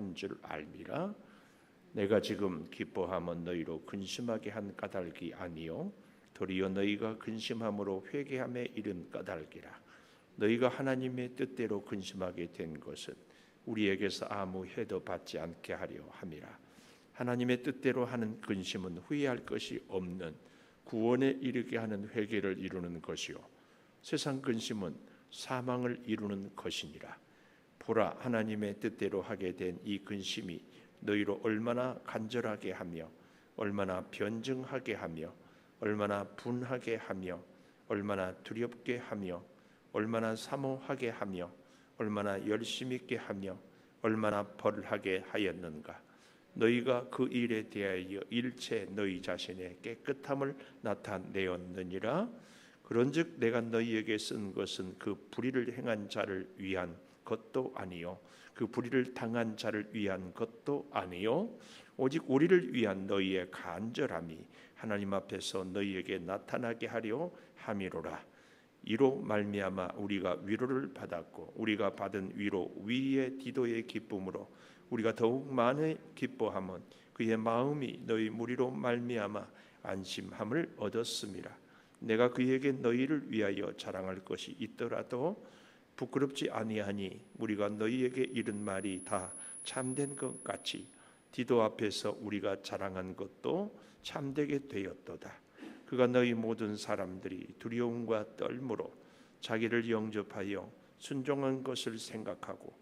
한 줄 알미라. 내가 지금 기뻐함은 너희로 근심하게 한 까닭이 아니요 도리어 너희가 근심함으로 회개함에 이른 까닭이라. 너희가 하나님의 뜻대로 근심하게 된 것은 우리에게서 아무 해도 받지 않게 하려 함이라. 하나님의 뜻대로 하는 근심은 후회할 것이 없는 구원에 이르게 하는 회개를 이루는 것이요 세상 근심은 사망을 이루는 것이니라. 보라, 하나님의 뜻대로 하게 된 이 근심이 너희로 얼마나 간절하게 하며 얼마나 변증하게 하며 얼마나 분하게 하며 얼마나 두렵게 하며 얼마나 사모하게 하며 얼마나 열심 있게 하며 얼마나 벌하게 하였는가. 너희가 그 일에 대하여 일체 너희 자신의 깨끗함을 나타내었느니라. 그런즉 내가 너희에게 쓴 것은 그 불의를 행한 자를 위한 것도 아니요 그 불의를 당한 자를 위한 것도 아니요 오직 우리를 위한 너희의 간절함이 하나님 앞에서 너희에게 나타나게 하려 함이로라. 이로 말미암아 우리가 위로를 받았고 우리가 받은 위로 위의 디도의 기쁨으로 우리가 더욱 많이 기뻐함은 그의 마음이 너희 무리로 말미암아 안심함을 얻었음이라. 내가 그에게 너희를 위하여 자랑할 것이 있더라도 부끄럽지 아니하니 우리가 너희에게 이른 말이 다 참된 것 같이 디도 앞에서 우리가 자랑한 것도 참되게 되었도다. 그가 너희 모든 사람들이 두려움과 떨므로 자기를 영접하여 순종한 것을 생각하고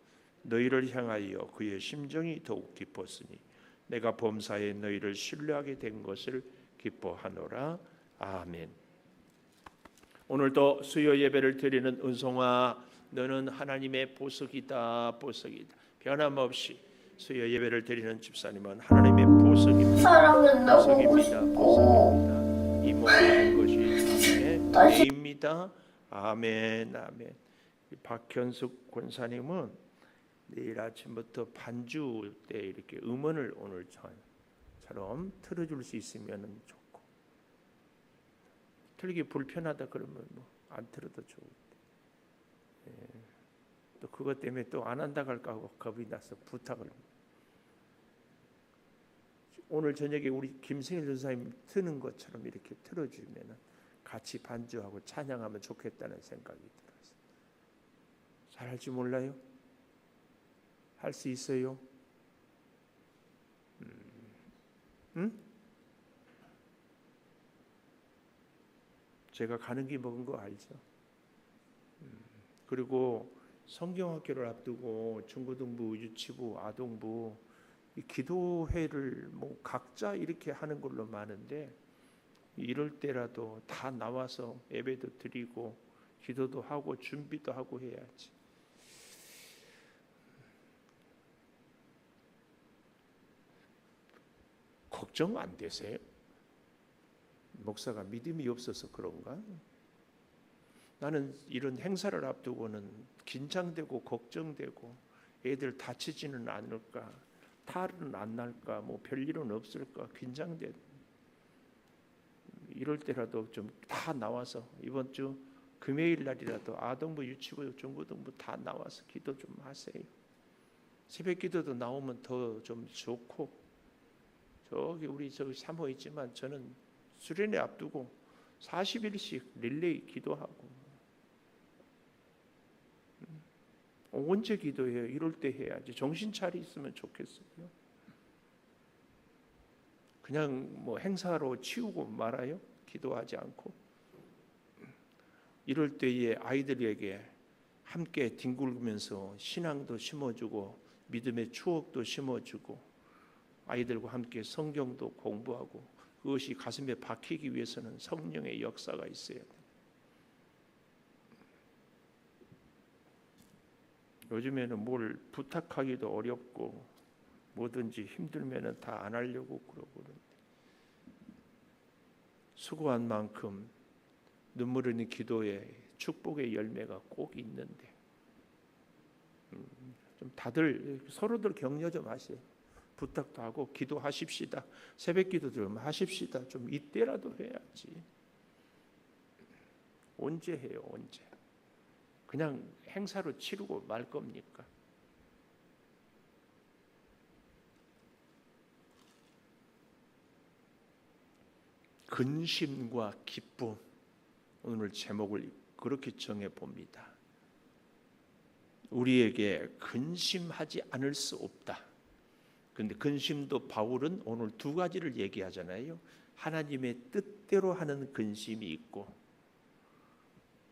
너희를 향하여 그의 심정이 더욱 깊었으니 내가 범사에 너희를 신뢰하게 된 것을 기뻐하노라. 아멘. 오늘도 수요 예배를 드리는 은송아, 너는 하나님의 보석이다. 보석이다. 변함없이 수요 예배를 드리는 집사님은 하나님의 보석입니다. 보석입니다. 보석입니다. 이 모든 것이 하나님의 예입니다. 아멘. 아멘. 박현숙 권사님은 내일 아침부터 반주 때 이렇게 음원을 오늘처럼 틀어줄 수 있으면 좋고, 틀기 불편하다 그러면 안 틀어도 좋은데, 또 그것 때문에 또 안 한다 할까 하고 겁이 나서 부탁을. 오늘 저녁에 우리 김승일 전사님 트는 것처럼 이렇게 틀어주면 같이 반주하고 찬양하면 좋겠다는 생각이 들었어요. 잘할지 몰라요? 할 수 있어요? 응? 제가 가는 길 먹은 거 알죠? 그리고 성경학교를 앞두고 중고등부, 유치부, 아동부 이 기도회를 뭐 각자 이렇게 하는 걸로 많은데, 이럴 때라도 다 나와서 예배도 드리고 기도도 하고 준비도 하고 해야지. 걱정 안 되세요? 목사가 믿음이 없어서 그런가? 나는 이런 행사를 앞두고는 긴장되고 걱정되고, 애들 다치지는 않을까, 탈은 안 날까, 뭐 별일은 없을까 긴장돼. 이럴 때라도 좀 다 나와서 이번 주 금요일 날이라도 아동부, 유치부, 중고등부 다 나와서 기도 좀 하세요. 새벽 기도도 나오면 더 좀 좋고, 저기 우리 저기 사모 있지만 저는 수련회 앞두고 40일씩 릴레이 기도하고, 언제 기도해요? 이럴 때 해야지. 정신 차리 있으면 좋겠어요. 그냥 뭐 행사로 치우고 말아요? 기도하지 않고. 이럴 때에 아이들에게 함께 뒹굴면서 신앙도 심어주고 믿음의 추억도 심어주고 아이들과 함께 성경도 공부하고, 그것이 가슴에 박히기 위해서는 성령의 역사가 있어야 돼요. 요즘에는 뭘 부탁하기도 어렵고 뭐든지 힘들면은 다 안 하려고 그러고 그러는데, 수고한 만큼 눈물 흘리는 기도에 축복의 열매가 꼭 있는데, 좀 다들 서로들 격려 좀 하세요. 부탁도 하고 기도하십시다. 새벽 기도 좀 하십시다. 좀 이때라도 해야지. 언제 해요? 언제? 그냥 행사로 치르고 말 겁니까? 근심과 기쁨, 오늘 제목을 그렇게 정해 봅니다. 우리에게 근심하지 않을 수 없다. 그런데 근심도 바울은 오늘 두 가지를 얘기하잖아요. 하나님의 뜻대로 하는 근심이 있고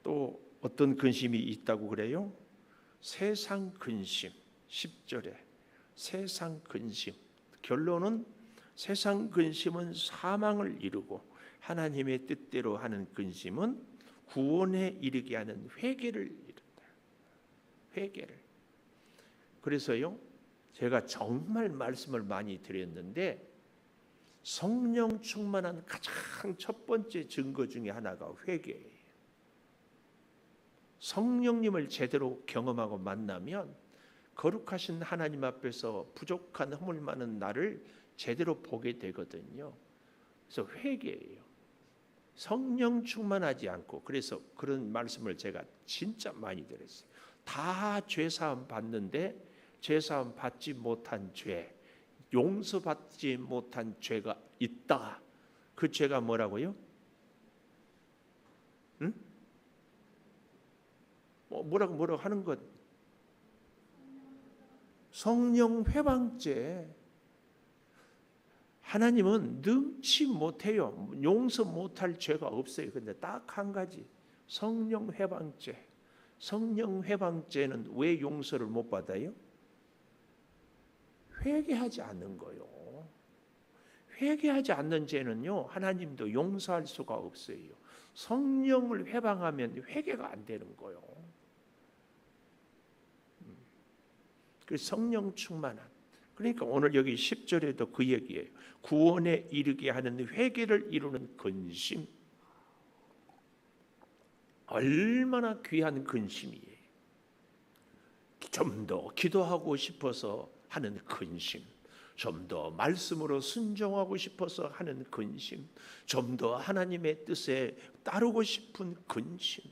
또 어떤 근심이 있다고 그래요? 세상 근심. 10절에 세상 근심. 결론은 세상 근심은 사망을 이루고 하나님의 뜻대로 하는 근심은 구원에 이르게 하는 회개를 이룬다. 회개를. 그래서요, 제가 정말 말씀을 많이 드렸는데 성령 충만한 가장 첫 번째 증거 중에 하나가 회개예요. 성령님을 제대로 경험하고 만나면 거룩하신 하나님 앞에서 부족한 허물 많은 나를 제대로 보게 되거든요. 그래서 회개예요. 성령 충만하지 않고, 그래서 그런 말씀을 제가 진짜 많이 드렸어요. 다 죄사함 받는데 죄사함 받지 못한 죄, 용서받지 못한 죄가 있다. 그 죄가 뭐라고요? 응? 뭐라고 하는 것? 성령 회방죄. 하나님은 능치 못해요. 용서 못할 죄가 없어요. 근데 딱 한 가지, 성령 회방죄. 성령 회방죄는 왜 용서를 못 받아요? 회개하지 않는 거요. 회개하지 않는 죄는요, 하나님도 용서할 수가 없어요. 성령을 회방하면 회개가 안 되는 거요. 그 성령 충만한. 그러니까 오늘 여기 10절에도 그 얘기예요. 구원에 이르게 하는 회개를 이루는 근심. 얼마나 귀한 근심이에요. 좀 더 기도하고 싶어서 하는 근심, 좀 더 말씀으로 순종하고 싶어서 하는 근심, 좀 더 하나님의 뜻에 따르고 싶은 근심.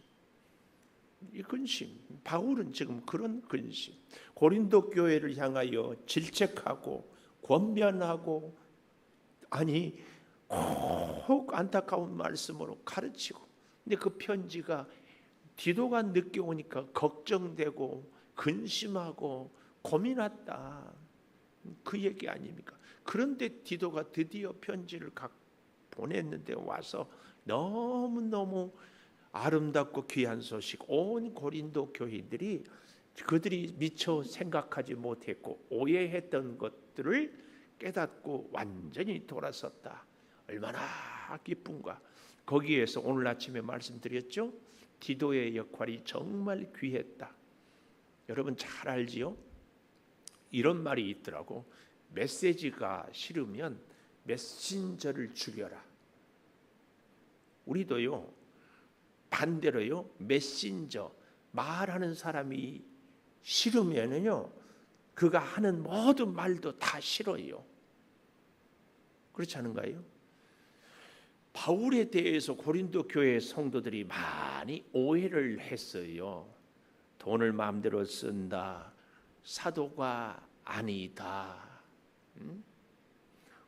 이 근심, 바울은 지금 그런 근심, 고린도 교회를 향하여 질책하고 권면하고, 아니 꼭 안타까운 말씀으로 가르치고, 근데 그 편지가 디도가 늦게 오니까 걱정되고 근심하고 고민했다, 그 얘기 아닙니까? 그런데 디도가 드디어 편지를 보냈는데 와서 너무너무 아름답고 귀한 소식, 온 고린도 교인들이 그들이 미처 생각하지 못했고 오해했던 것들을 깨닫고 완전히 돌아섰다. 얼마나 기쁜가. 거기에서 오늘 아침에 말씀드렸죠. 디도의 역할이 정말 귀했다. 여러분 잘 알지요? 이런 말이 있더라고. 메시지가 싫으면 메신저를 죽여라. 우리도요, 반대로요, 메신저, 말하는 사람이 싫으면은요, 그가 하는 모든 말도 다 싫어요. 그렇지 않은가요? 바울에 대해서 고린도 교회 성도들이 많이 오해를 했어요. 돈을 마음대로 쓴다, 사도가 아니다.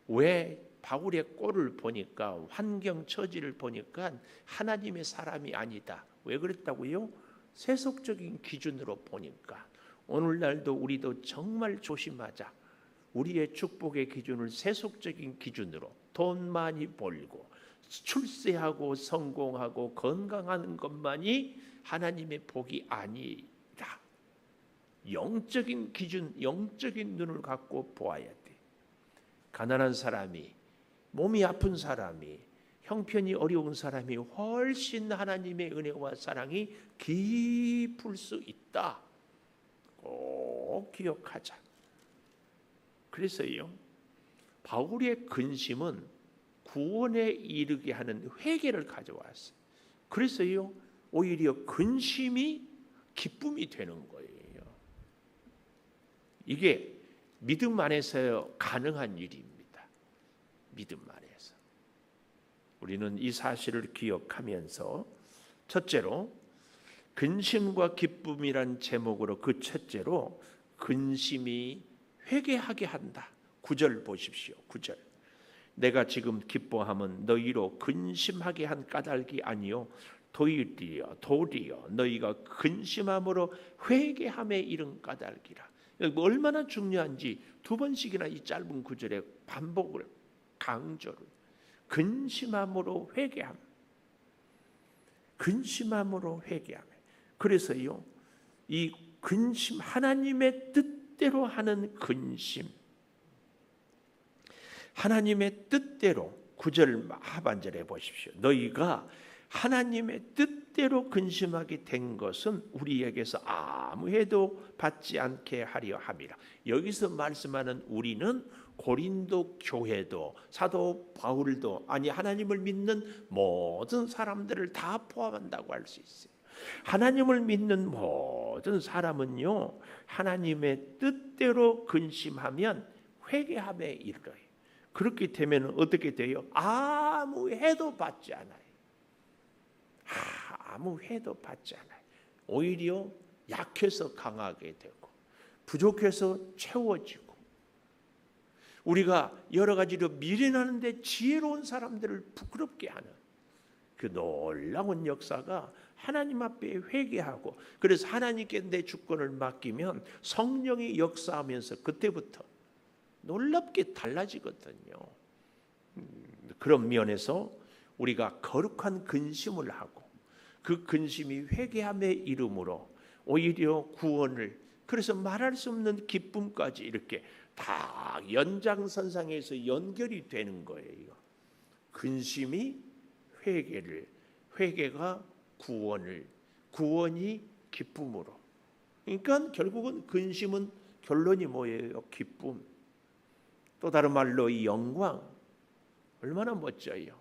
왜? 바울의 꼴을 보니까, 환경 처지를 보니까 하나님의 사람이 아니다. 왜 그랬다고요? 세속적인 기준으로 보니까. 오늘날도 우리도 정말 조심하자. 우리의 축복의 기준을 세속적인 기준으로, 돈 많이 벌고 출세하고 성공하고 건강하는 것만이 하나님의 복이 아니다. 영적인 기준, 영적인 눈을 갖고 보아야 돼. 가난한 사람이, 몸이 아픈 사람이, 형편이 어려운 사람이 훨씬 하나님의 은혜와 사랑이 깊을 수 있다. 꼭 기억하자. 그래서요, 바울의 근심은 구원에 이르게 하는 회개를 가져왔어요. 그래서요, 오히려 근심이 기쁨이 되는 거예요. 이게 믿음 안에서 가능한 일입니다. 믿음 안에서. 우리는 이 사실을 기억하면서 첫째로 근심과 기쁨이란 제목으로, 그 첫째로 근심이 회개하게 한다. 9절 보십시오. 9절. 내가 지금 기뻐함은 너희로 근심하게 한 까닭이 아니요 도리어 너희가 근심함으로 회개함에 이른 까닭이라. 얼마나 중요한지 두 번씩이나 이 짧은 구절에 반복을 강조를. 근심함으로 회개함. 근심함으로 회개함. 그래서요, 이 근심, 하나님의 뜻대로 하는 근심, 하나님의 뜻대로, 9절 하반절에 보십시오. 너희가 하나님의 뜻대로 근심하게 된 것은 우리에게서 아무 해도 받지 않게 하려 함이라. 여기서 말씀하는 우리는 고린도 교회도 사도 바울도, 아니 하나님을 믿는 모든 사람들을 다 포함한다고 할 수 있어요. 하나님을 믿는 모든 사람은요, 하나님의 뜻대로 근심하면 회개함에 이르러요. 그렇게 되면 어떻게 돼요? 아무 해도 받지 않아요. 아무 해도 받지 않아요. 오히려 약해서 강하게 되고 부족해서 채워지고, 우리가 여러 가지로 미련하는데 지혜로운 사람들을 부끄럽게 하는 그 놀라운 역사가 하나님 앞에 회개하고, 그래서 하나님께 내 주권을 맡기면 성령이 역사하면서 그때부터 놀랍게 달라지거든요. 그런 면에서 우리가 거룩한 근심을 하고 그 근심이 회개함의 이름으로 오히려 구원을, 그래서 말할 수 없는 기쁨까지 이렇게 다 연장선상에서 연결이 되는 거예요. 근심이 회개를, 회개가 구원을, 구원이 기쁨으로. 그러니까 결국은 근심은 결론이 뭐예요? 기쁨. 또 다른 말로 이 영광. 얼마나 멋져요.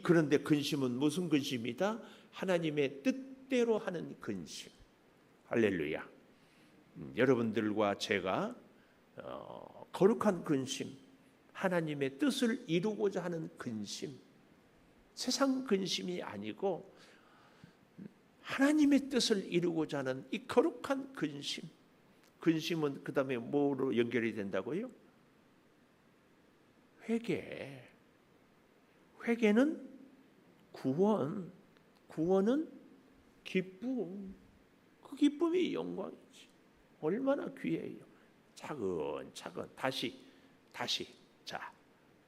그런데 근심은 무슨 근심이다? 하나님의 뜻대로 하는 근심. 할렐루야. 여러분들과 제가 거룩한 근심, 하나님의 뜻을 이루고자 하는 근심, 세상 근심이 아니고 하나님의 뜻을 이루고자 하는 이 거룩한 근심. 근심은 그 다음에 뭐로 연결이 된다고요? 회개. 회개는 구원, 구원은 기쁨. 그 기쁨이 영광이지. 얼마나 귀해요. 차근차근 다시. 자,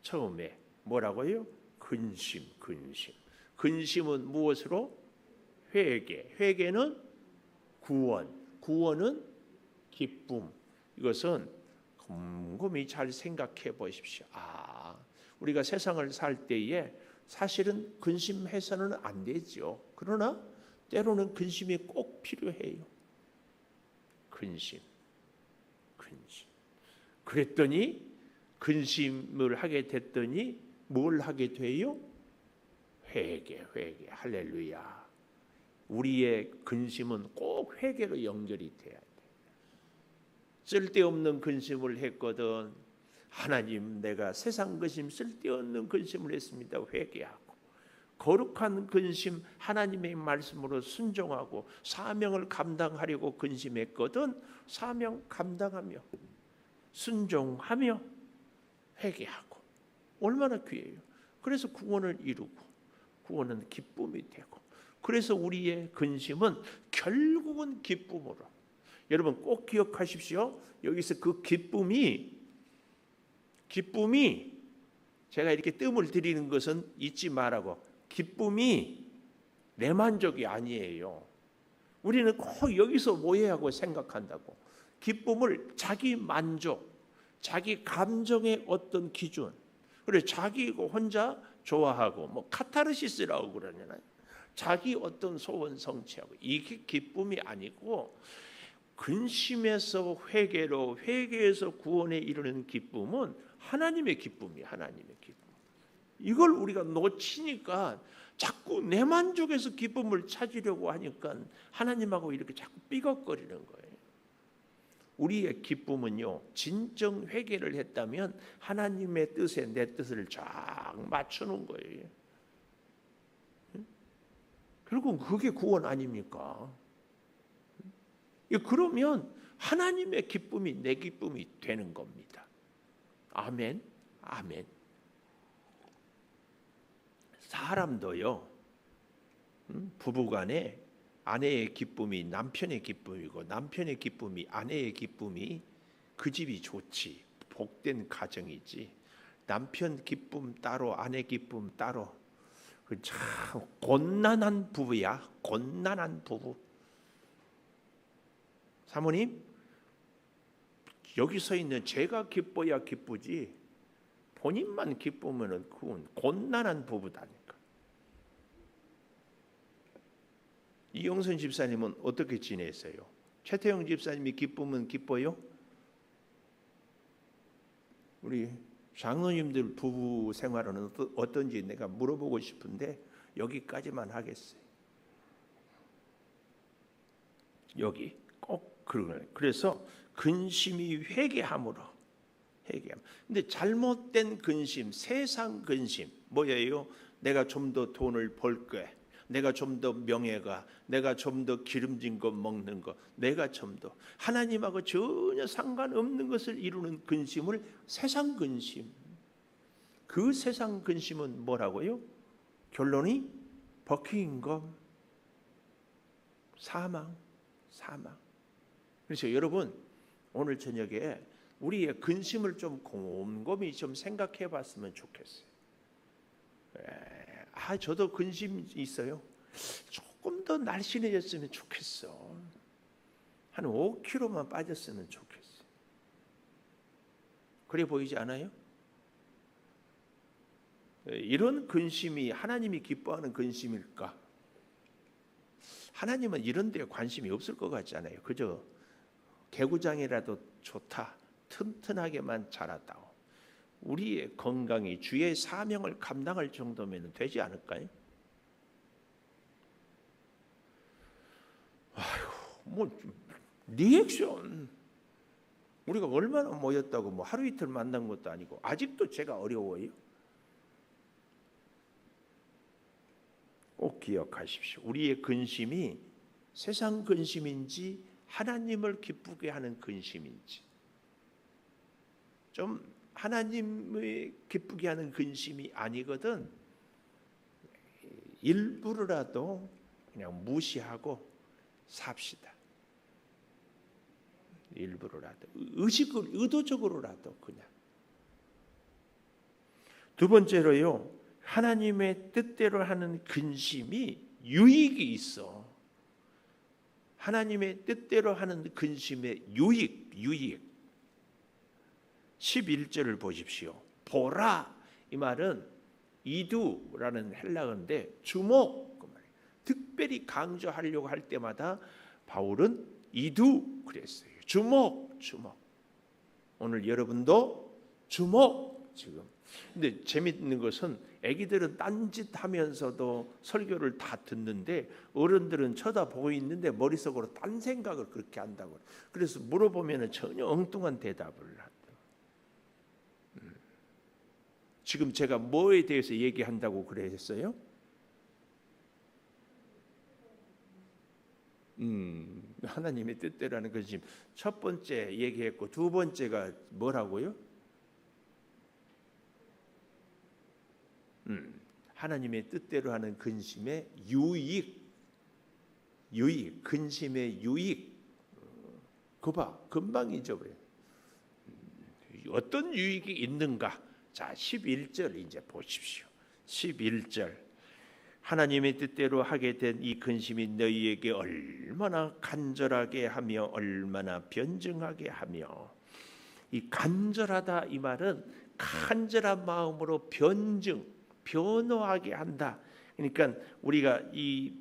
처음에 뭐라고요? 근심. 근심은 무엇으로? 회개. 회개는 구원. 구원은 기쁨. 이것은 곰곰이 잘 생각해 보십시오. 우리가 세상을 살 때에 사실은 근심해서는 안 되죠. 그러나 때로는 근심이 꼭 필요해요. 근심. 그랬더니 근심을 하게 됐더니 뭘 하게 돼요? 회개. 할렐루야. 우리의 근심은 꼭 회개로 연결이 돼야 돼. 쓸데없는 근심을 했거든. 하나님, 내가 세상 근심, 쓸데없는 근심을 했습니다. 회개하고, 거룩한 근심, 하나님의 말씀으로 순종하고 사명을 감당하려고 근심했거든. 사명 감당하며 순종하며 회개하고. 얼마나 귀해요. 그래서 구원을 이루고, 구원은 기쁨이 되고, 그래서 우리의 근심은 결국은 기쁨으로. 여러분 꼭 기억하십시오. 여기서 그 기쁨이 제가 이렇게 뜸을 들이는 것은 잊지 말라고. 기쁨이 내 만족이 아니에요. 우리는 꼭 여기서 오해하고 생각한다고. 기쁨을 자기 만족, 자기 감정의 어떤 기준, 그래 자기 혼자 좋아하고 뭐 카타르시스라고 그러잖아요. 자기 어떤 소원 성취하고, 이게 기쁨이 아니고 근심에서 회개로, 회개에서 구원에 이르는 기쁨은 하나님의 기쁨이에요. 하나님의 기쁨. 이걸 우리가 놓치니까 자꾸 내 만족에서 기쁨을 찾으려고 하니까 하나님하고 이렇게 자꾸 삐걱거리는 거예요. 우리의 기쁨은요, 진정 회개를 했다면 하나님의 뜻에 내 뜻을 쫙 맞추는 거예요. 결국 그게 구원 아닙니까? 그러면 하나님의 기쁨이 내 기쁨이 되는 겁니다. 아멘. 사람도요, 부부간에 아내의 기쁨이 남편의 기쁨이고 남편의 기쁨이 아내의 기쁨이 그 집이 좋지, 복된 가정이지. 남편 기쁨 따로 아내 기쁨 따로, 그 참 곤란한 부부야. 곤란한 부부. 사모님, 여기 서 있는 제가 기뻐야 기쁘지 본인만 기쁘면은 그건 곤란한 부부다니까. 이영선 집사님은 어떻게 지내세요? 최태영 집사님이 기쁘면 기뻐요? 우리 장로님들 부부 생활은 어떤지 내가 물어보고 싶은데 여기까지만 하겠어요. 여기 꼭 그런 거예요. 그래서 근심이 회개함으로. 근데 잘못된 근심, 세상 근심 뭐예요? 내가 좀 더 돈을 벌 거야. 내가 좀 더 명예가, 내가 좀 더 기름진 거 먹는 거, 내가 좀 더 하나님하고 전혀 상관없는 것을 이루는 근심을 세상 근심. 그 세상 근심은 뭐라고요? 결론이 버킹엄, 사망. 그래서 여러분, 오늘 저녁에 우리의 근심을 좀 곰곰이 좀 생각해 봤으면 좋겠어요. 저도 근심 있어요. 조금 더 날씬해졌으면 좋겠어. 한 5kg만 빠졌으면 좋겠어. 그래 보이지 않아요? 이런 근심이 하나님이 기뻐하는 근심일까? 하나님은 이런 데에 관심이 없을 것 같지 않아요? 그저 개구장이라도 좋다, 튼튼하게만 자랐다고. 우리의 건강이 주의 사명을 감당할 정도면 되지 않을까요? 뭐 리액션, 우리가 얼마나 모였다고 뭐 하루 이틀 만난 것도 아니고 아직도 제가 어려워요. 꼭 기억하십시오. 우리의 근심이 세상 근심인지 하나님을 기쁘게 하는 근심인지, 좀 하나님을 기쁘게 하는 근심이 아니거든 일부러라도 그냥 무시하고 삽시다. 일부러라도, 의도적으로라도 그냥. 두 번째로요, 하나님의 뜻대로 하는 근심이 유익이 있어. 하나님의 뜻대로 하는 근심의 유익. 11절을 보십시오. 보라, 이 말은 이두라는 헬라어인데 주목, 그 말이에요. 특별히 강조하려고 할 때마다 바울은 이두 그랬어요. 주목. 오늘 여러분도 주목. 지금 근데 재밌는 것은 아기들은 딴짓하면서도 설교를 다 듣는데 어른들은 쳐다보고 있는데 머릿속으로 딴 생각을 그렇게 한다고. 그래서 물어보면 전혀 엉뚱한 대답을 한다. 지금 제가 뭐에 대해서 얘기한다고 그랬어요? 하나님의 뜻대로 하는 근심. 첫 번째 얘기했고 두 번째가 뭐라고요? 하나님의 뜻대로 하는 근심의 유익, 근심의 유익. 그봐, 금방 잊어버려요. 어떤 유익이 있는가? 자, 11절 이제 보십시오. 11절. 하나님의 뜻대로 하게 된 이 근심이 너희에게 얼마나 간절하게 하며 얼마나 변증하게 하며. 이 간절하다, 이 말은 간절한 마음으로 변화하게 한다. 그러니까 우리가 이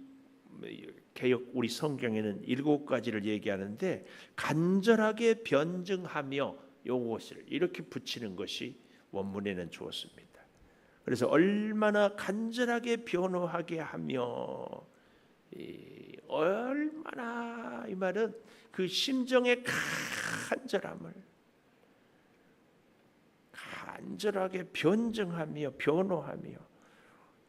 개역 우리 성경에는 7가지를 얘기하는데 간절하게 변증하며 요것을 이렇게 붙이는 것이 원문에는 좋습니다. 그래서 얼마나 간절하게 변화하게 하며, 얼마나, 이 말은 그 심정의 간절함을 간절하게 변증하며 변화하며,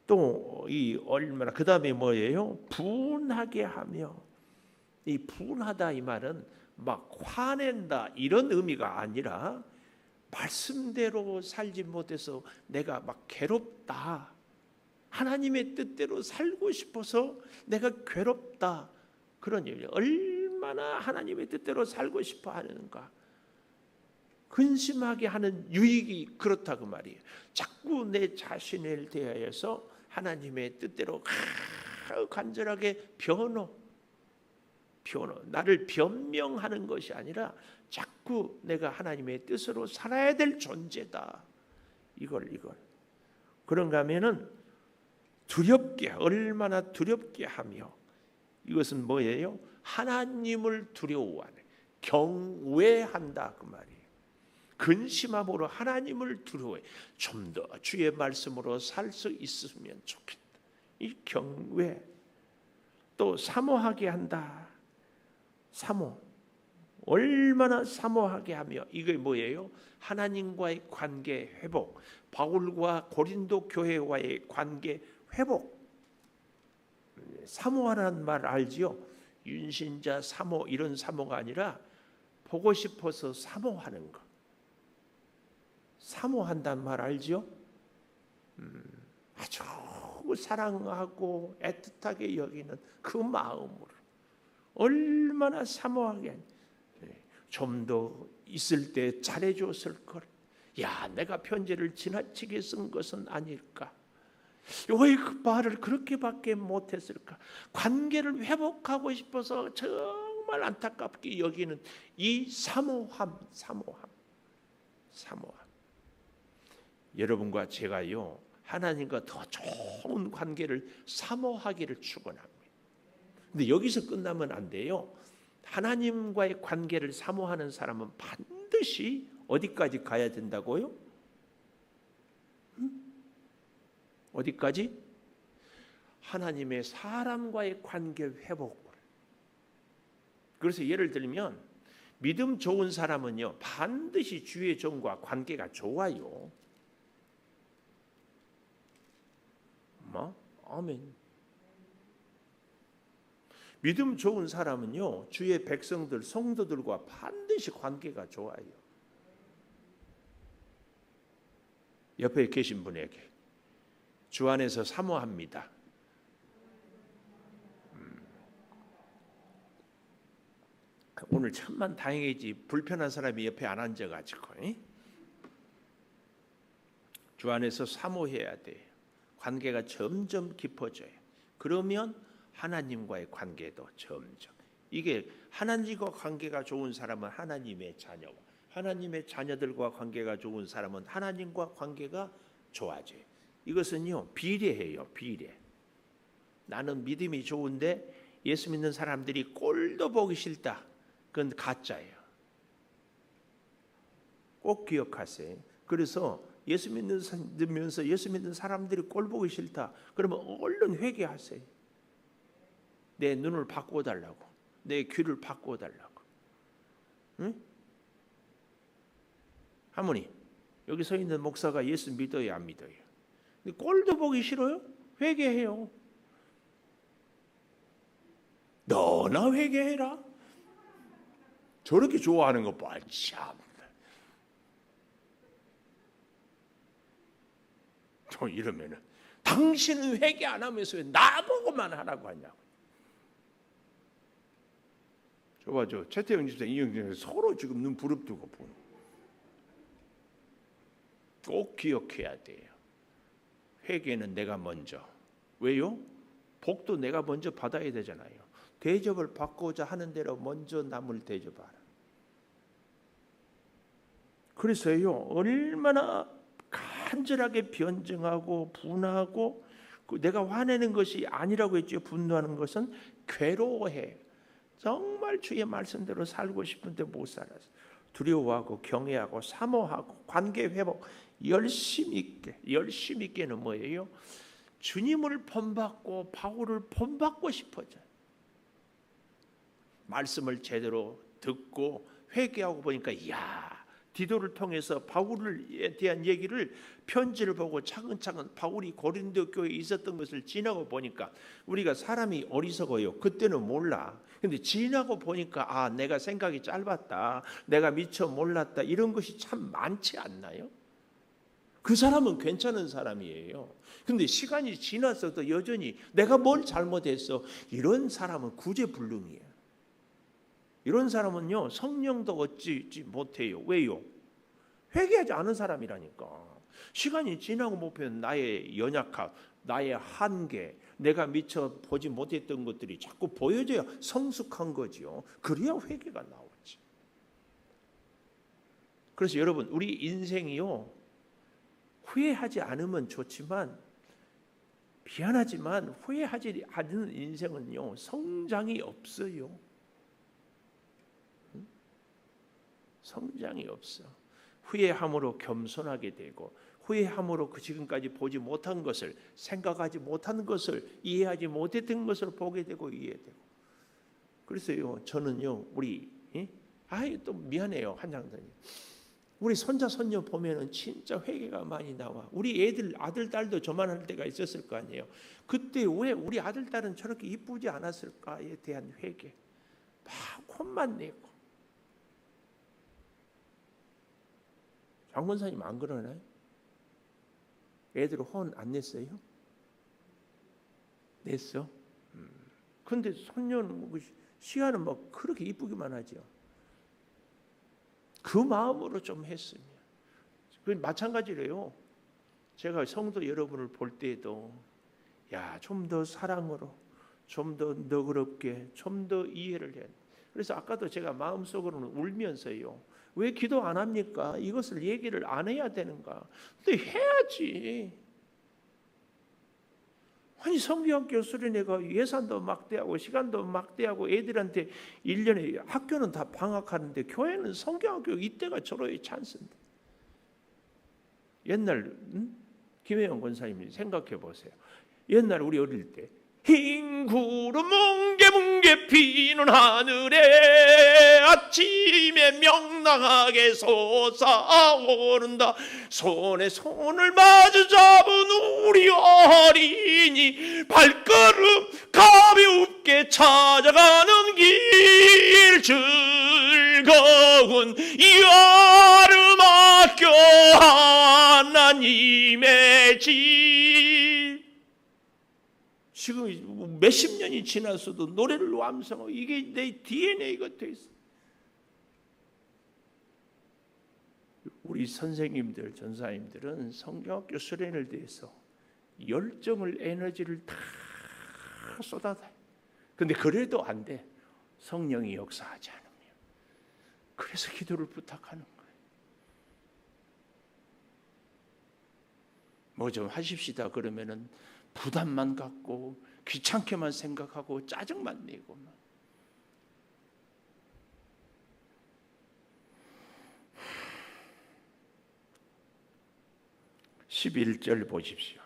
또 이 얼마나, 그 다음에 뭐예요? 분하게 하며. 이 분하다, 이 말은 막 화낸다 이런 의미가 아니라 말씀대로 살지 못해서 내가 막 괴롭다, 하나님의 뜻대로 살고 싶어서 내가 괴롭다. 그런 얘기예요. 얼마나 하나님의 뜻대로 살고 싶어 하는가. 근심하게 하는 유익이 그렇다 그 말이에요. 자꾸 내 자신을 대하여서 하나님의 뜻대로 간절하게 변호, 나를 변명하는 것이 아니라 자꾸 내가 하나님의 뜻으로 살아야 될 존재다. 이걸 그런가 하면은 두렵게, 얼마나 두렵게 하며, 이것은 뭐예요? 하나님을 두려워하네, 경외한다 그 말이에요. 근심함으로 하나님을 두려워해. 좀 더 주의 말씀으로 살 수 있으면 좋겠다. 이 경외. 또 사모하게 한다. 사모. 얼마나 사모하게 하며, 이게 뭐예요? 하나님과의 관계 회복. 바울과 고린도 교회와의 관계 회복. 사모하라는 말 알지요? 윤신자 사모, 이런 사모가 아니라 보고 싶어서 사모하는 거. 사모한다는 말 알지요? 아주 사랑하고 애틋하게 여기는 그 마음으로 얼마나 사모하게, 좀 더 있을 때 잘해줬을 걸. 야, 내가 편지를 지나치게 쓴 것은 아닐까? 왜 그 말을 그렇게밖에 못했을까? 관계를 회복하고 싶어서 정말 안타깝게 여기는 이 사모함. 여러분과 제가요, 하나님과 더 좋은 관계를 사모하기를 축원합니다. 근데 여기서 끝나면 안 돼요. 하나님과의 관계를 사모하는 사람은 반드시 어디까지 가야 된다고요? 어디까지? 하나님의 사람과의 관계 회복을. 그래서 예를 들면 믿음 좋은 사람은요, 반드시 주의 종과 관계가 좋아요. 아멘. 믿음 좋은 사람은요, 주의 백성들, 성도들과 반드시 관계가 좋아요. 옆에 계신 분에게 주 안에서 사모합니다. 오늘 천만 다행이지 불편한 사람이 옆에 안 앉아가지고. 주 안에서 사모해야 돼요. 관계가 점점 깊어져요. 그러면 하나님과의 관계도 점점, 이게 하나님과 관계가 좋은 사람은 하나님의 자녀와, 하나님의 자녀들과 관계가 좋은 사람은 하나님과 관계가 좋아져요. 이것은요, 비례해요. 비례. 나는 믿음이 좋은데 예수 믿는 사람들이 꼴도 보기 싫다. 그건 가짜예요. 꼭 기억하세요. 그래서 예수 믿으면서 예수 믿는 사람들이 꼴 보기 싫다. 그러면 얼른 회개하세요. 내 눈을 바꿔달라고, 내 귀를 바꿔달라고. 응? 할머니, 여기 서 있는 목사가 예수 믿어요, 안 믿어요? 근데 꼴도 보기 싫어요? 회개해요. 너나 회개해라. 저렇게 좋아하는 거 봐, 참. 또 이러면은 당신은 회개 안 하면서 왜 나보고만 하라고 하냐고. 저 최태영 집사, 이영진 서로 지금 눈 부릅뜨고 보는. 꼭 기억해야 돼요. 회개는 내가 먼저. 왜요? 복도 내가 먼저 받아야 되잖아요. 대접을 받고자 하는 대로 먼저 남을 대접하라. 그래서요, 얼마나 간절하게 변증하고 분하고, 내가 화내는 것이 아니라고 했죠. 분노하는 것은 괴로워해. 정말 주의 말씀대로 살고 싶은데 못 살아서 두려워하고 경외하고 사모하고 관계 회복, 열심히 있게는 뭐예요? 주님을 본받고 바울을 본받고 싶어져요. 말씀을 제대로 듣고 회개하고 보니까, 이야, 디도를 통해서 바울에 대한 얘기를, 편지를 보고 차근차근 바울이 고린도 교회에 있었던 것을 지나고 보니까, 우리가 사람이 어리석어요. 그때는 몰라. 근데 지나고 보니까, 내가 생각이 짧았다, 내가 미처 몰랐다, 이런 것이 참 많지 않나요? 그 사람은 괜찮은 사람이에요. 근데 시간이 지나서도 여전히 내가 뭘 잘못했어, 이런 사람은 구제불능이에요. 이런 사람은요, 성령도 얻지 못해요. 왜요? 회개하지 않은 사람이라니까. 시간이 지나고 보면 나의 연약함, 나의 한계, 내가 미처 보지 못했던 것들이 자꾸 보여져야 성숙한 거지요. 그래야 회개가 나오지. 그래서 여러분, 우리 인생이요, 후회하지 않으면 좋지만, 미안하지만 후회하지 않는 인생은요, 성장이 없어요. 성장이 없어. 후회함으로 겸손하게 되고, 후회함으로 그 지금까지 보지 못한 것을, 생각하지 못한 것을, 이해하지 못했던 것을 보게 되고 이해되고. 그래서요, 저는요, 우리 또 미안해요, 한장선님. 우리 손자 손녀 보면은 진짜 회개가 많이 나와. 우리 애들 아들 딸도 저만할 때가 있었을 거 아니에요. 그때 왜 우리 아들 딸은 저렇게 이쁘지 않았을까에 대한 회개. 막 혼만 내고. 장권사님 안 그러나요? 애들 혼 안 냈어요? 냈어? 근데 손녀는 시아는 막 그렇게 이쁘기만 하죠. 그 마음으로 좀 했으면. 마찬가지래요. 제가 성도 여러분을 볼 때에도 좀 더 사랑으로, 좀 더 너그럽게, 좀 더 이해를 해. 그래서 아까도 제가 마음속으로는 울면서요, 왜 기도 안 합니까? 이것을 얘기를 안 해야 되는가? 근데 해야지. 아니, 성경학교 수련회가 예산도 막대하고 시간도 막대하고 애들한테 1년에 학교는 다 방학하는데 교회는 성경학교 이때가 절호의 찬스인데. 옛날 김혜영 권사님이 생각해 보세요. 옛날 우리 어릴 때 흰 구름 뭉게뭉게 피는 하늘에 아침에 명랑하게 솟아오른다. 손에 손을 마주 잡은 우리 어린이 발걸음 가볍게 찾아가는 길, 즐거운 여름학교 하나님의 집. 지금 몇십 년이 지났어도 노래를 완성하고 이게 내 DNA가 돼 있어. 우리 선생님들, 전사님들은 성경학교 수련을 대해서 열정을, 에너지를 다 쏟아다. 근데 그래도 안 돼. 성령이 역사하지 않으면. 그래서 기도를 부탁하는 거예요. 뭐 좀 하십시다 그러면은 부담만 갖고 귀찮게만 생각하고 짜증만 내고. 11절 보십시오.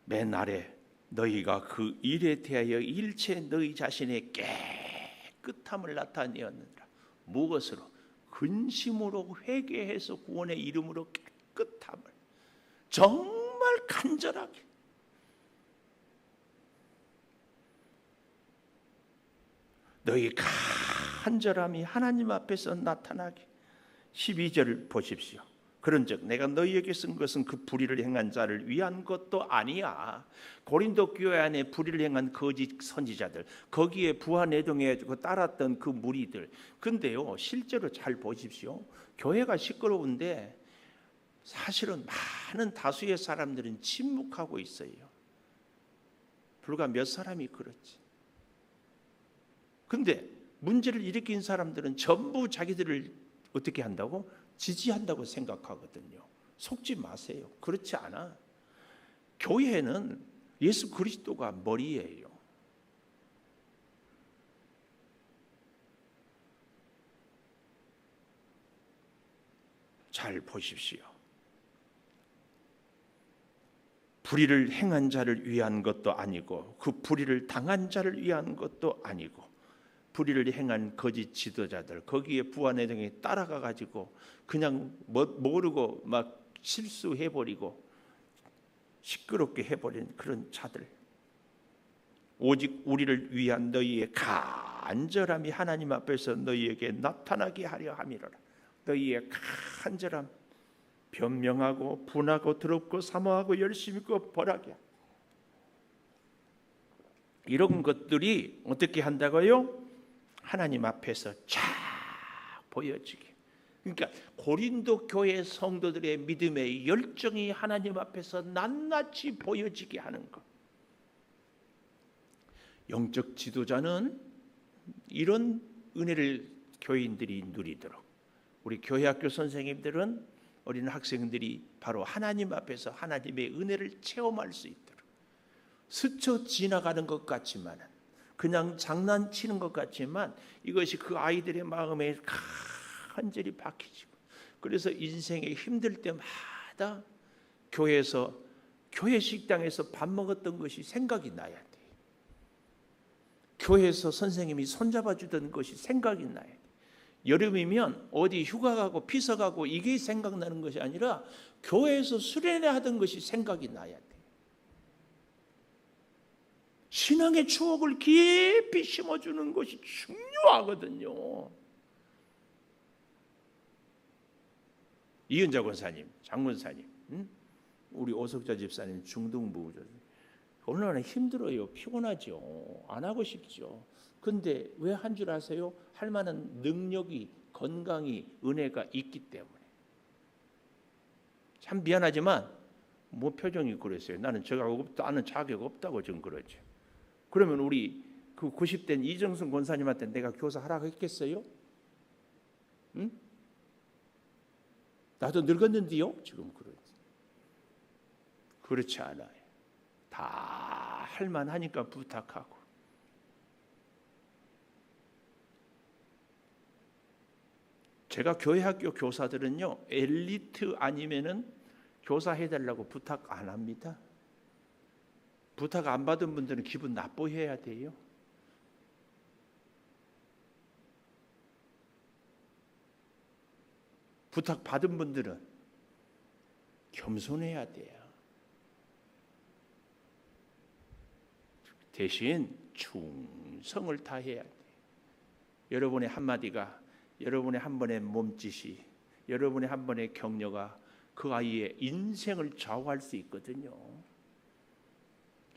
맨 아래 너희가 그 일에 대하여 일체 너희 자신의 깨끗함을 나타내었느니라. 무엇으로? 근심으로 회개해서 구원의 이름으로 깨끗함을. 정말 간절하게. 너희 간절함이 하나님 앞에서 나타나게. 12절 보십시오. 그런즉 내가 너희에게 쓴 것은 그 불의를 행한 자를 위한 것도 아니야. 고린도 교회 안에 불의를 행한 거짓 선지자들, 거기에 부하내동에 따랐던 그 무리들. 근데요, 실제로 잘 보십시오. 교회가 시끄러운데 사실은 많은 다수의 사람들은 침묵하고 있어요. 불과 몇 사람이 그렇지. 근데 문제를 일으킨 사람들은 전부 자기들을 어떻게 한다고? 지지한다고 생각하거든요. 속지 마세요. 그렇지 않아. 교회는 예수 그리스도가 머리예요. 잘 보십시오. 불의를 행한 자를 위한 것도 아니고 그 불의를 당한 자를 위한 것도 아니고 불의를 행한 거짓 지도자들, 거기에 부하내동에 따라가 가지고 그냥 모르고 막 실수해버리고 시끄럽게 해버린 그런 자들. 오직 우리를 위한 너희의 간절함이 하나님 앞에서 너희에게 나타나게 하려 함이로라. 너희의 간절함. 변명하고 분하고 더럽고 사모하고 열심히 있고 벌하게 하고. 이런 것들이 어떻게 한다고요? 하나님 앞에서 쫙 보여지게. 그러니까 고린도 교회 성도들의 믿음의 열정이 하나님 앞에서 낱낱이 보여지게 하는 것. 영적 지도자는 이런 은혜를 교인들이 누리도록, 우리 교회학교 선생님들은 어린 학생들이 바로 하나님 앞에서 하나님의 은혜를 체험할 수 있도록, 스쳐 지나가는 것 같지만, 그냥 장난치는 것 같지만 이것이 그 아이들의 마음에 간절히 박히지고, 그래서 인생에 힘들 때마다 교회에서, 교회 식당에서 밥 먹었던 것이 생각이 나야 돼. 교회에서 선생님이 손잡아 주던 것이 생각이 나야 돼. 여름이면 어디 휴가 가고 피서 가고 이게 생각나는 것이 아니라 교회에서 수련회 하던 것이 생각이 나야 돼. 신앙의 추억을 깊이 심어주는 것이 중요하거든요. 이은자 권사님, 장문사님, 우리 오석자 집사님, 중등부죠. 얼마나 힘들어요. 피곤하죠. 안 하고 싶죠. 근데 왜 한 줄 아세요? 할 만한 능력이, 건강이, 은혜가 있기 때문에. 참 미안하지만 뭐 표정이 그랬어요. 나는 자격 없다고 좀 그러죠. 그러면 우리 그 90대 이정순 권사님한테 내가 교사 하라고 했겠어요? 응? 나도 늙었는데요. 지금 그렇지 않아요. 다 할만하니까 부탁하고. 제가 교회학교 교사들은요, 엘리트 아니면은 교사해달라고 부탁 안 합니다. 부탁 안 받은 분들은 기분 나빠해야 돼요. 부탁 받은 분들은 겸손해야 돼요. 대신 충성을 다해야 돼요. 여러분의 한마디가, 여러분의 한 번의 몸짓이, 여러분의 한 번의 격려가 그 아이의 인생을 좌우할 수 있거든요.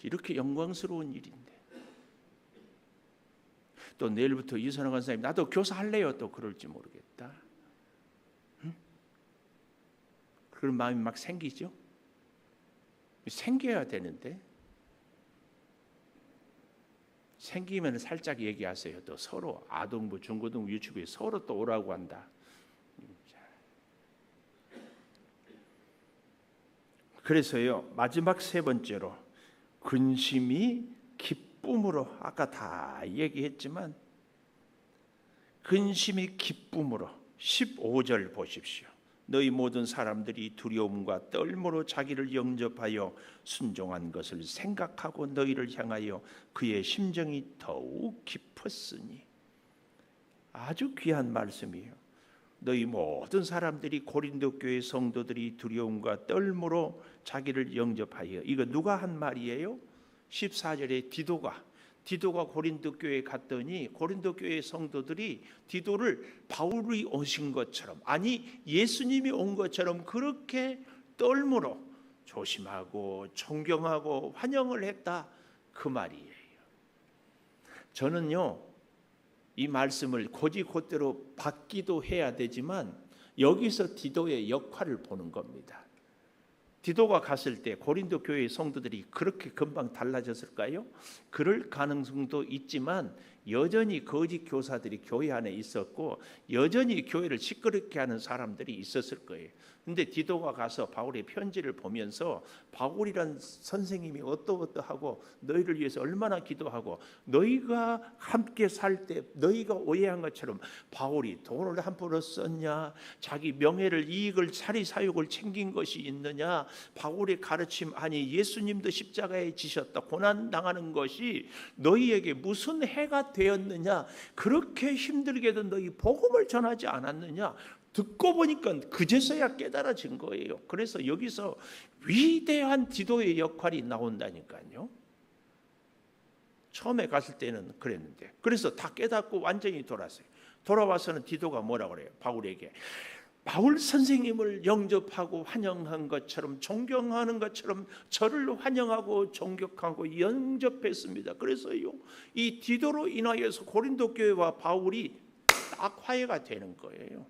이렇게 영광스러운 일인데. 또 내일부터 이선영 권사님 나도 교사할래요. 또 그럴지 모르겠다. 응? 그런 마음이 막 생기죠. 생겨야 되는데. 생기면 살짝 얘기하세요. 또 서로 아동부, 중고등부, 유치부에 서로 또 오라고 한다. 그래서요, 마지막 세 번째로 근심이 기쁨으로, 아까 다 얘기했지만 근심이 기쁨으로 15절 보십시오. 너희 모든 사람들이 두려움과 떨므로 자기를 영접하여 순종한 것을 생각하고 너희를 향하여 그의 심정이 더욱 깊었으니. 아주 귀한 말씀이에요. 너희 모든 사람들이, 고린도 교회 성도들이 두려움과 떨므로 자기를 영접하여. 이거 누가 한 말이에요? 14절에 디도가 고린도 교회에 갔더니 고린도 교회 성도들이 디도를 바울이 오신 것처럼, 아니 예수님이 온 것처럼 그렇게 떨므로 조심하고 존경하고 환영을 했다, 그 말이에요. 저는요, 이 말씀을 곧이곧대로 받기도 해야 되지만 여기서 디도의 역할을 보는 겁니다. 디도가 갔을 때 고린도 교회의 성도들이 그렇게 금방 달라졌을까요? 그럴 가능성도 있지만 여전히 거짓 교사들이 교회 안에 있었고 여전히 교회를 시끄럽게 하는 사람들이 있었을 거예요. 근데 디도가 가서 바울의 편지를 보면서 바울이란 선생님이 어떠하고 너희를 위해서 얼마나 기도하고 너희가 함께 살 때 너희가 오해한 것처럼 바울이 돈을 함부로 썼냐, 자기 명예를, 이익을, 사리 사욕을 챙긴 것이 있느냐, 바울의 가르침, 아니 예수님도 십자가에 지셨다, 고난 당하는 것이 너희에게 무슨 해가 되었느냐, 그렇게 힘들게도 너희 복음을 전하지 않았느냐. 듣고 보니까 그제서야 깨달아진 거예요. 그래서 여기서 위대한 디도의 역할이 나온다니까요. 처음에 갔을 때는 그랬는데, 그래서 다 깨닫고 완전히 돌아왔어요. 돌아와서는 디도가 뭐라고 그래요? 바울에게 바울 선생님을 영접하고 환영한 것처럼, 존경하는 것처럼 저를 환영하고 존경하고 영접했습니다. 그래서요, 이 디도로 인하여서 고린도 교회와 바울이 딱 화해가 되는 거예요.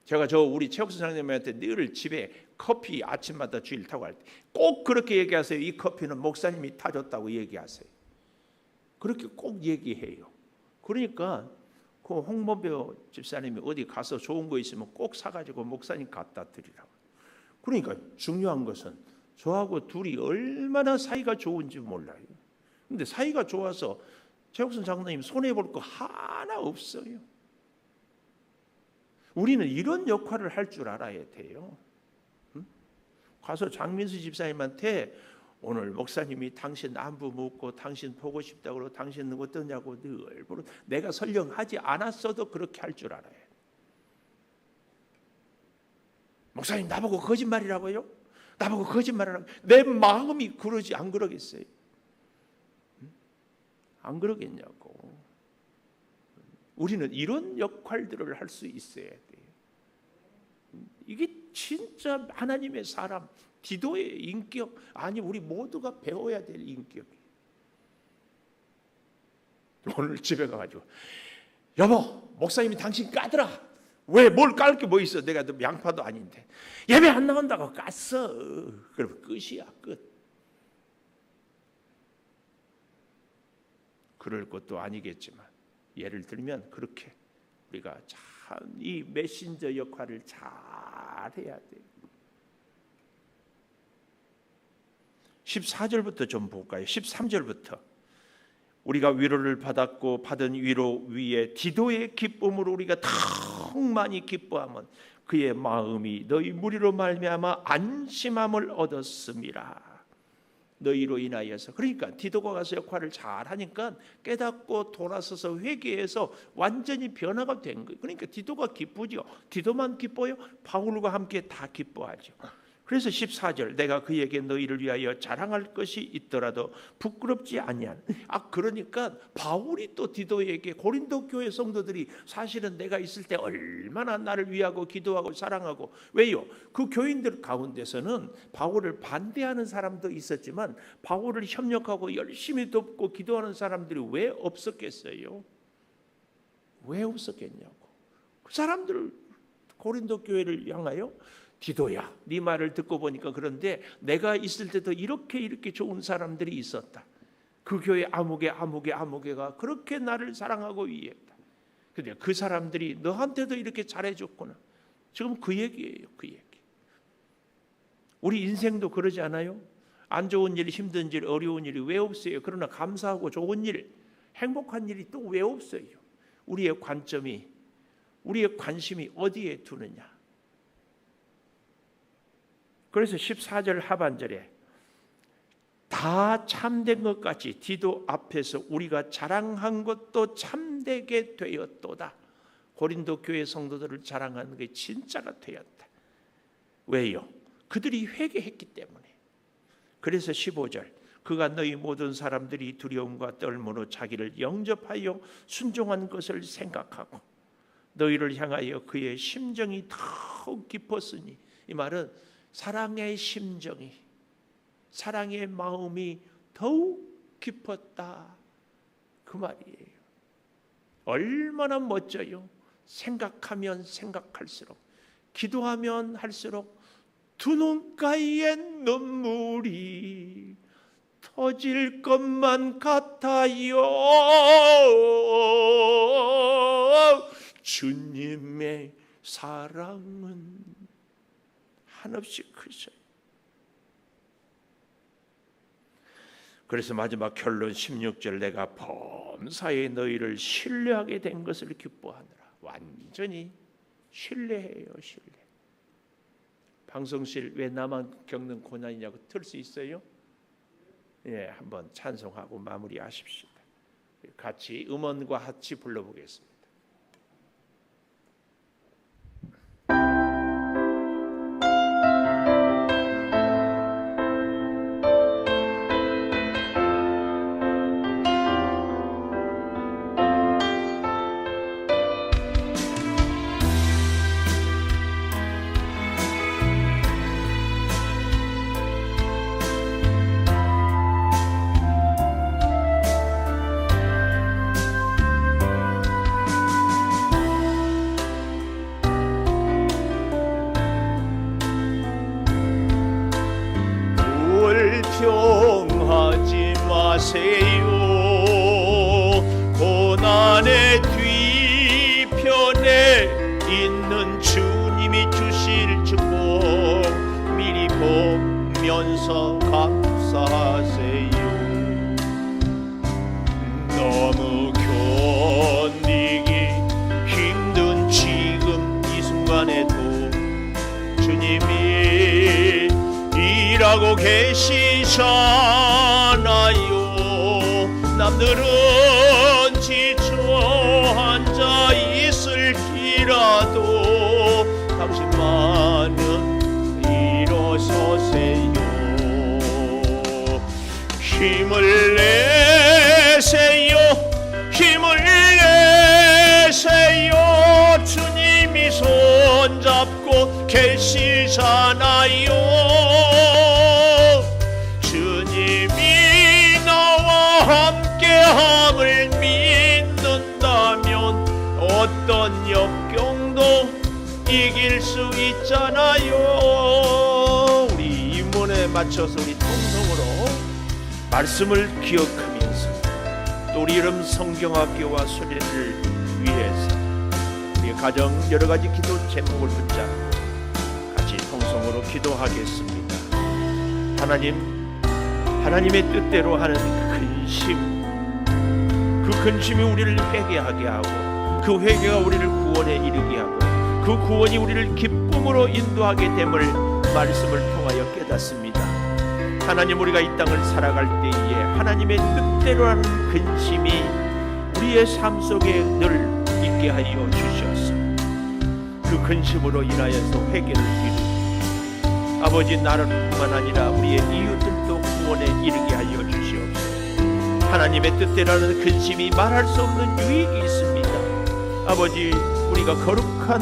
제가 우리 최욱 선생님한테 늘 집에 커피 아침마다 주일 타고 할 때 꼭 그렇게 얘기하세요. 이 커피는 목사님이 타줬다고 얘기하세요. 그렇게 꼭 얘기해요. 그러니까 그 홍범표 집사님이 어디 가서 좋은 거 있으면 꼭 사가지고 목사님 갖다 드리라고. 그러니까 중요한 것은 저하고 둘이 얼마나 사이가 좋은지 몰라요. 근데 사이가 좋아서 최욱선 장로님 손해볼 거 하나 없어요. 우리는 이런 역할을 할 줄 알아야 돼요. 가서 장민수 집사님한테 오늘 목사님이 당신 안부 묻고 당신 보고 싶다고 그러고 당신 어떠냐고 늘 물어. 내가 설령 하지 않았어도 그렇게 할 줄 알아요. 목사님 나보고 거짓말이라고요? 나보고 거짓말이라고? 내 마음이 그러지 안 그러겠어요? 안 그러겠냐고. 우리는 이런 역할들을 할 수 있어야 돼요. 이게 진짜 하나님의 사람, 디도의 인격, 아니 우리 모두가 배워야 될 인격이에요. 오늘 집에 가가지고 여보, 목사님이 당신 까더라. 왜? 뭘 깔 게 뭐 있어? 내가 너 양파도 아닌데 예배 안 나온다고 깠어. 그러면 끝이야, 끝. 그럴 것도 아니겠지만 예를 들면 그렇게 우리가 참 이 메신저 역할을 잘 해야 돼요. 14절부터 좀 볼까요? 13절부터 우리가 위로를 받았고 받은 위로 위에 디도의 기쁨으로 우리가 더 많이 기뻐하면 그의 마음이 너희 무리로 말미암아 안심함을 얻었음이라. 너희로 인하여서. 그러니까 디도가 가서 역할을 잘하니까 깨닫고 돌아서서 회개해서 완전히 변화가 된 거예요. 그러니까 디도가 기쁘죠. 디도만 기뻐요? 바울과 함께 다 기뻐하죠. 그래서 14절 내가 그에게 너희를 위하여 자랑할 것이 있더라도 부끄럽지 아니한. 그러니까 바울이 또 디도에게 고린도 교회 성도들이 사실은 내가 있을 때 얼마나 나를 위하고 기도하고 사랑하고. 왜요? 그 교인들 가운데서는 바울을 반대하는 사람도 있었지만 바울을 협력하고 열심히 돕고 기도하는 사람들이 왜 없었겠어요? 왜 없었겠냐고. 그 사람들 고린도 교회를 향하여 디도야, 네 말을 듣고 보니까 그런데 내가 있을 때도 이렇게 좋은 사람들이 있었다. 그 교회 아무개가 그렇게 나를 사랑하고 위했다. 근데 그 사람들이 너한테도 이렇게 잘해줬구나. 지금 그 얘기예요, 그 얘기. 우리 인생도 그러지 않아요? 안 좋은 일, 힘든 일, 어려운 일이 왜 없어요? 그러나 감사하고 좋은 일, 행복한 일이 또 왜 없어요? 우리의 관점이, 우리의 관심이 어디에 두느냐? 그래서 14절 하반절에 다 참된 것 같이 디도 앞에서 우리가 자랑한 것도 참되게 되었도다. 고린도 교회 성도들을 자랑하는 게 진짜가 되었다. 왜요? 그들이 회개했기 때문에. 그래서 15절 그가 너희 모든 사람들이 두려움과 떨므로 자기를 영접하여 순종한 것을 생각하고 너희를 향하여 그의 심정이 더욱 깊었으니, 이 말은 사랑의 심정이, 사랑의 마음이 더욱 깊었다, 그 말이에요. 얼마나 멋져요. 생각하면 생각할수록, 기도하면 할수록 두 눈가에 눈물이 터질 것만 같아요. 주님의 사랑은 한없이 크셔요. 그래서 마지막 결론 16절 내가 범사에 너희를 신뢰하게 된 것을 기뻐하느라. 완전히 신뢰해요, 신뢰. 방송실 왜 나만 겪는 고난이냐고 틀 수 있어요? 예, 한번 찬송하고 마무리하십시오. 같이 음원과 같이 불러보겠습니다. 주시면서 감사하세요. 너무 견디기 힘든 지금 이 순간에도 주님이 일하고 계시잖아요. 남들은 지쳐 앉아 있을지라도 당신만은 일어서세요. 힘을 내세요. 힘을 내세요. 주님이 손잡고 계시잖아요. 주님이 나와 함께함을 믿는다면 어떤 역경도 이길 수 있잖아요. 우리 인문에 맞춰서 우리 통성으로 말씀을 기억하면서 또 우리 이름 성경학교와 수련을 위해서 우리 가정 여러가지 기도 제목을 붙잡고 같이 통성으로 기도하겠습니다. 하나님의 뜻대로 하는 근심, 그 근심이 우리를 회개하게 하고 그 회개가 우리를 구원에 이르게 하고 그 구원이 우리를 기쁨으로 인도하게 됨을 말씀을 통하여 깨닫습니다. 하나님, 우리가 이 땅을 살아갈 때에 하나님의 뜻대로 하는 근심이 우리의 삶 속에 늘 있게 하여 주시옵소서. 그 근심으로 인하여서 회개를 이루고 아버지, 나를 뿐만 아니라 우리의 이웃들도 구원에 이르게 하여 주시옵소서. 하나님의 뜻대로 하는 근심이 말할 수 없는 유익이 있습니다. 아버지, 우리가 거룩한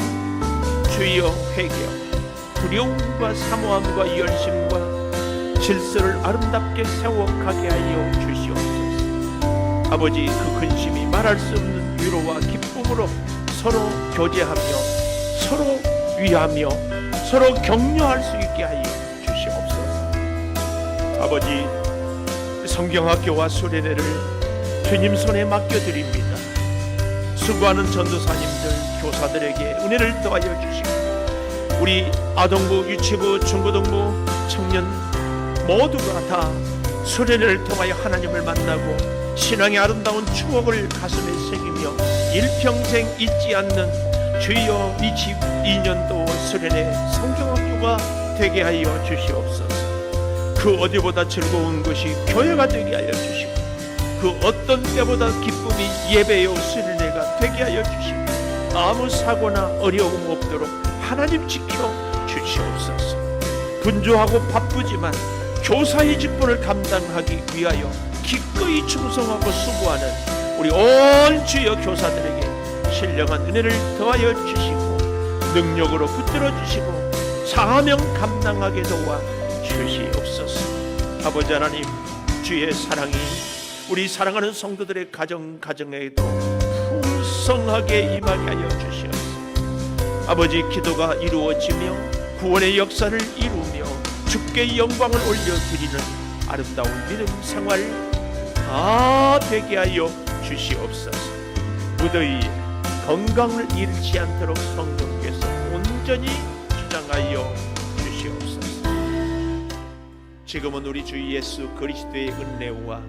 주여 회개하고 두려움과 사모함과 열심과 질서를 아름답게 세워가게 하여 주시옵소서. 아버지, 그 근심이 말할 수 없는 위로와 기쁨으로 서로 교제하며 서로 위하며 서로 격려할 수 있게 하여 주시옵소서. 아버지, 성경학교와 수련회를 주님 손에 맡겨드립니다. 수고하는 전도사님들, 교사들에게 은혜를 더하여 주시고 우리 아동부, 유치부, 중고등부, 청년 모두가 다 수련회를 통하여 하나님을 만나고 신앙의 아름다운 추억을 가슴에 새기며 일평생 잊지 않는 주여 22년도 수련회 성경학교가 되게 하여 주시옵소서. 그 어디보다 즐거운 것이 교회가 되게 하여 주시고 그 어떤 때보다 기쁨이 예배요 수련회가 되게 하여 주시고 아무 사고나 어려움 없도록 하나님 지켜 주시옵소서. 분주하고 바쁘지만 교사의 직분을 감당하기 위하여 기꺼이 충성하고 수고하는 우리 온 주여 교사들에게 신령한 은혜를 더하여 주시고 능력으로 붙들어 주시고 사명 감당하게 도와 주시옵소서. 아버지 하나님, 주의 사랑이 우리 사랑하는 성도들의 가정에도 풍성하게 임하게 하여 주시옵소서. 아버지, 기도가 이루어지며 구원의 역사를 이루며 주께 영광을 올려드리는 아름다운 믿음 생활 다 되게 하여 주시옵소서. 무더위에 건강을 잃지 않도록 성령께서 온전히 주장하여 주시옵소서. 지금은 우리 주 예수 그리스도의 은혜와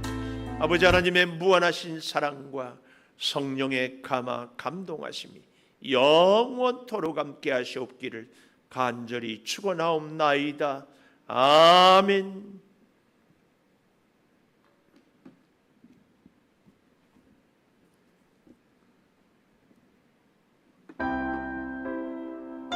아버지 하나님의 무한하신 사랑과 성령의 감화 감동하심이 영원토록 함께 하시옵기를 간절히 축원하옵나이다. 아멘.